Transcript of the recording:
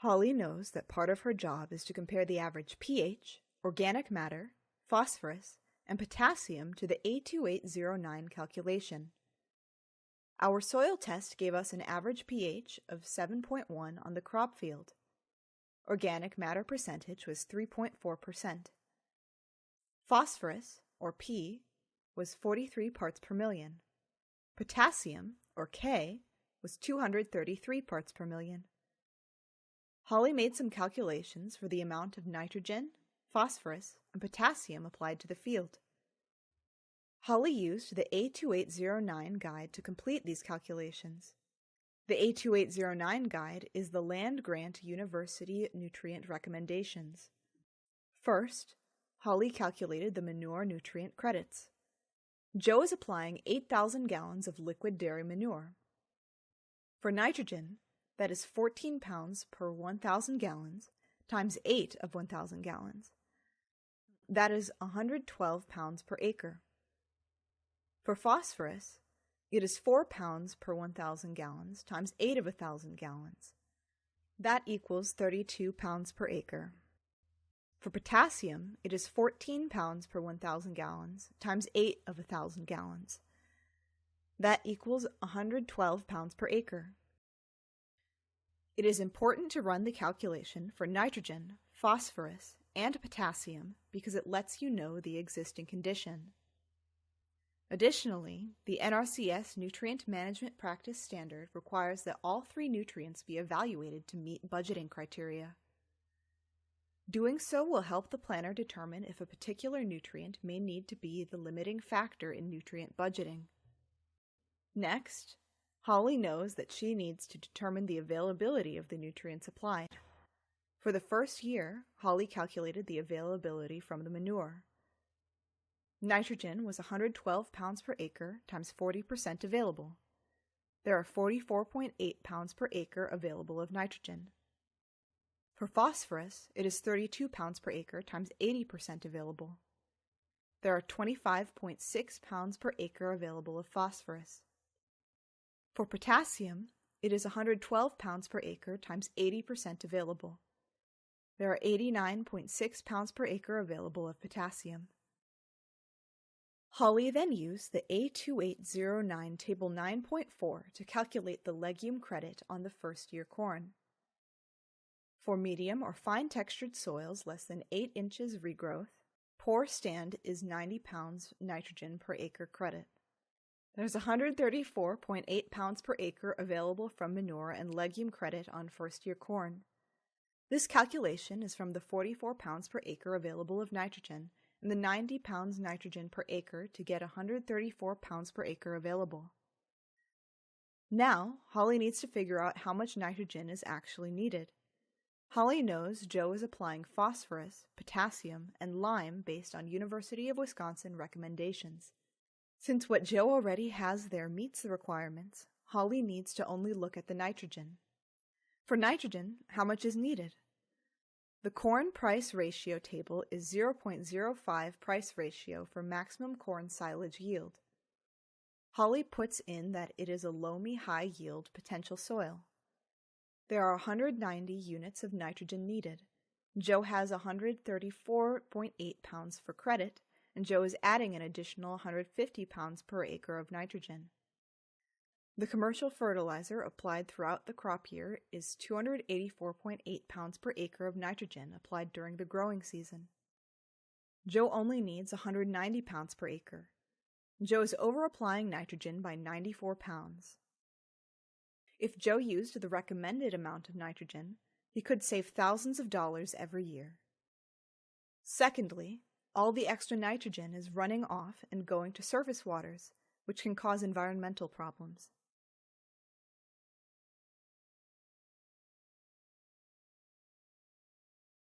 Holly knows that part of her job is to compare the average pH, organic matter, phosphorus, and potassium to the A2809 calculation. Our soil test gave us an average pH of 7.1 on the crop field. Organic matter percentage was 3.4%. Phosphorus, or P, was 43 parts per million. Potassium, or K, was 233 parts per million. Holly made some calculations for the amount of nitrogen, phosphorus, and potassium applied to the field. Holly used the A2809 guide to complete these calculations. The A2809 guide is the land-grant university nutrient recommendations. First, Holly calculated the manure nutrient credits. Joe is applying 8,000 gallons of liquid dairy manure. For nitrogen, that is 14 pounds per 1,000 gallons times 8 of 1,000 gallons. That is 112 pounds per acre. For phosphorus, it is 4 pounds per 1,000 gallons times 8 of 1,000 gallons. That equals 32 pounds per acre. For potassium, it is 14 pounds per 1,000 gallons times 8 of 1,000 gallons. That equals 112 pounds per acre. It is important to run the calculation for nitrogen, phosphorus, and potassium because it lets you know the existing condition. Additionally, the NRCS Nutrient Management Practice Standard requires that all 3 nutrients be evaluated to meet budgeting criteria. Doing so will help the planner determine if a particular nutrient may need to be the limiting factor in nutrient budgeting. Next, Holly knows that she needs to determine the availability of the nutrients applied. For the first year, Holly calculated the availability from the manure. Nitrogen was 112 pounds per acre times 40% available. There are 44.8 pounds per acre available of nitrogen. For phosphorus, it is 32 pounds per acre times 80% available. There are 25.6 pounds per acre available of phosphorus. For potassium, it is 112 pounds per acre times 80% available. There are 89.6 pounds per acre available of potassium. Holly then used the A2809 Table 9.4 to calculate the legume credit on the first-year corn. For medium or fine-textured soils less than 8 inches regrowth, poor stand is 90 pounds nitrogen per acre credit. There's 134.8 pounds per acre available from manure and legume credit on first-year corn. This calculation is from the 44 pounds per acre available of nitrogen and the 90 pounds nitrogen per acre to get 134 pounds per acre available. Now, Holly needs to figure out how much nitrogen is actually needed. Holly knows Joe is applying phosphorus, potassium, and lime based on University of Wisconsin recommendations. Since what Joe already has there meets the requirements, Holly needs to only look at the nitrogen. For nitrogen, how much is needed? The corn price ratio table is 0.05 price ratio for maximum corn silage yield. Holly puts in that it is a loamy high-yield potential soil. There are 190 units of nitrogen needed. Joe has 134.8 pounds for credit, and Joe is adding an additional 150 pounds per acre of nitrogen. The commercial fertilizer applied throughout the crop year is 284.8 pounds per acre of nitrogen applied during the growing season. Joe only needs 190 pounds per acre. Joe is over-applying nitrogen by 94 pounds. If Joe used the recommended amount of nitrogen, he could save thousands of dollars every year. Secondly, all the extra nitrogen is running off and going to surface waters, which can cause environmental problems.